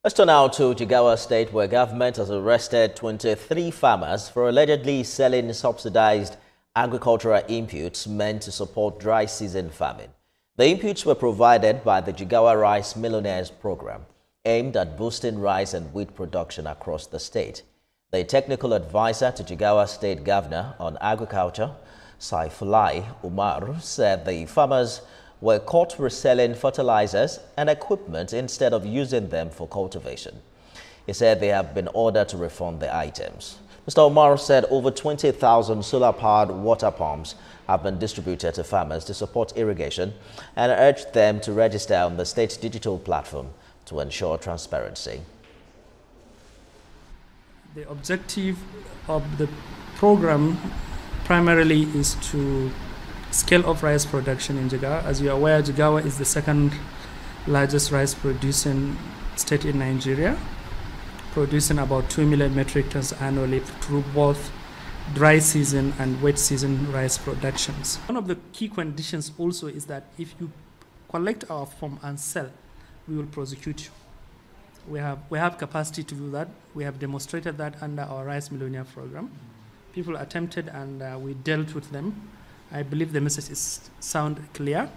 Let's turn now to Jigawa State, where government has arrested 23 farmers for allegedly selling subsidized agricultural inputs meant to support dry season farming. The inputs were provided by the Jigawa Rice Millionaires Program, aimed at boosting rice and wheat production across the state. The technical advisor to Jigawa State Governor on Agriculture, Saifulai Umar, said the farmers were caught reselling fertilizers and equipment instead of using them for cultivation. He said they have been ordered to refund the items. Mr. Umar said over 20,000 solar-powered water pumps have been distributed to farmers to support irrigation and urged them to register on the state's digital platform to ensure transparency. The objective of the program primarily is to scale up rice production in Jigawa. As you are aware, Jigawa is the second largest rice producing state in Nigeria, producing about 2 million metric tons annually through both dry season and wet season rice productions. One of the key conditions also is that if you collect our form and sell, we will prosecute you. We have capacity to do that. We have demonstrated that under our Rice Millionaire program. People attempted and we dealt with them. I believe the message is sound clear.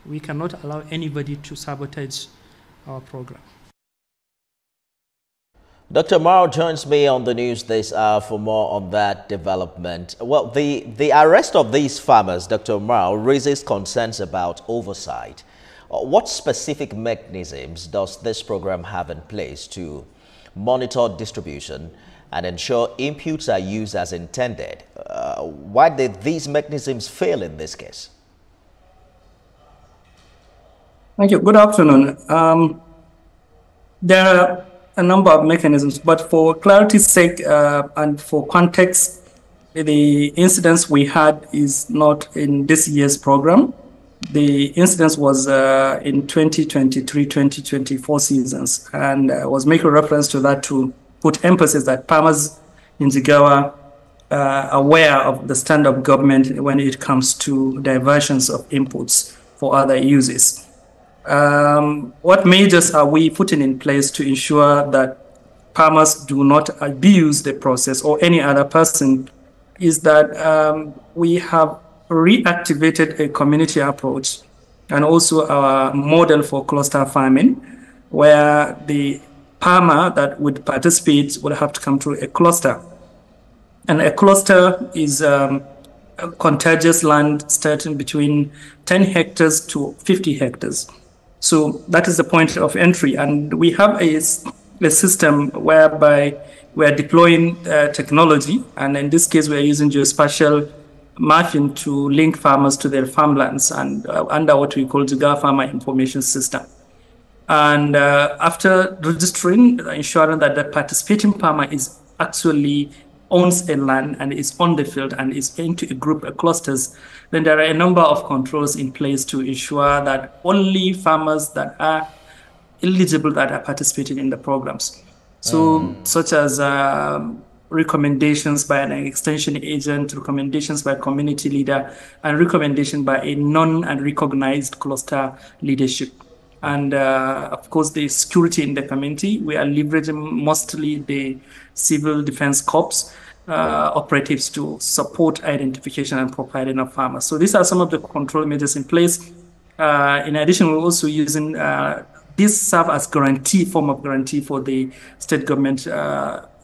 We cannot allow anybody to sabotage our program. Dr. Mao joins me on the news this hour for more on that development. Well, the arrest of these farmers, Dr. Mao, raises concerns about oversight. What specific mechanisms does this program have in place to monitor distribution and ensure inputs are used as intended? Why did these mechanisms fail in this case? Thank you. Good afternoon. There are a number of mechanisms, but for clarity's sake and for context, the incidents we had is not in this year's program. The incidence was in 2023-2024 seasons, and I was making reference to that to put emphasis that farmers in Jigawa are aware of the stand of government when it comes to diversions of inputs for other uses. What measures are we putting in place to ensure that farmers do not abuse the process or any other person is that we have reactivated a community approach and also our model for cluster farming, where the farmer that would participate would have to come through a cluster. And a cluster is a contiguous land starting between 10 hectares to 50 hectares. So that is the point of entry. And we have a system whereby we are deploying technology. And in this case, we are using geospatial mapping to link farmers to their farmlands and under what we call Jigawa Farmer Information System. And after registering, ensuring that the participating farmer is actually owns a land and is on the field and is into a group of clusters, then there are a number of controls in place to ensure that only farmers that are eligible that are participating in the programs. So such as recommendations by an extension agent, recommendations by community leader, and recommendation by a known and recognized cluster leadership. And of course, the security in the community, we are leveraging mostly the civil defense corps operatives to support identification and profiling of farmers. So these are some of the control measures in place. In addition, we're also using this serve as form of guarantee for the state government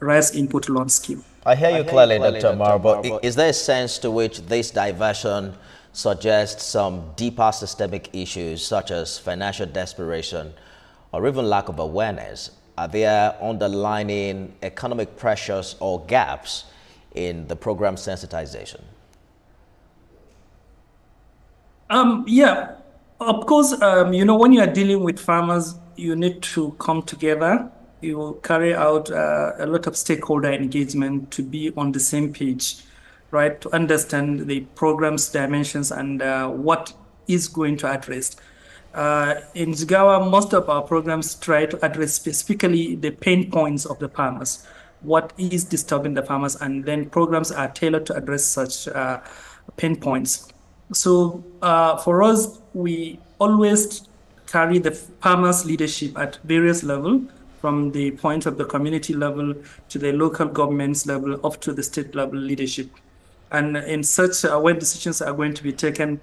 rice input loan scheme. I hear you clearly, Dr. Mao, but is there a sense to which this diversion suggests some deeper systemic issues such as financial desperation or even lack of awareness? Are there underlying economic pressures or gaps in the program sensitization? Yeah, of course, when you are dealing with farmers, you need to come together. You will carry out a lot of stakeholder engagement to be on the same page, right? To understand the program's dimensions and what is going to address. In Jigawa, most of our programs try to address specifically the pain points of the farmers, what is disturbing the farmers, and then programs are tailored to address such pain points. So for us, we always carry the farmers' leadership at various levels from the point of the community level to the local governments level up to the state level leadership. And in such, when decisions are going to be taken,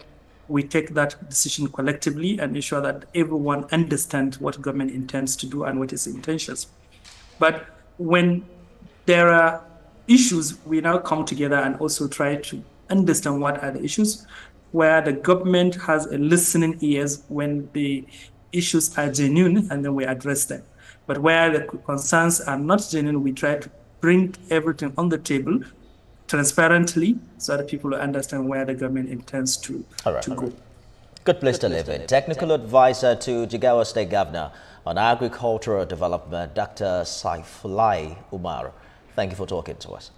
we take that decision collectively and ensure that everyone understands what government intends to do and what its intentions. But when there are issues, we now come together and also try to understand what are the issues, where the government has a listening ears when the issues are genuine, and then we address them. But where the concerns are not genuine, we try to bring everything on the table transparently so that people will understand where the government intends to go. Good place to live in. Technical advisor to Jigawa State Governor on Agricultural Development, Dr. Saifulai Umar. Thank you for talking to us.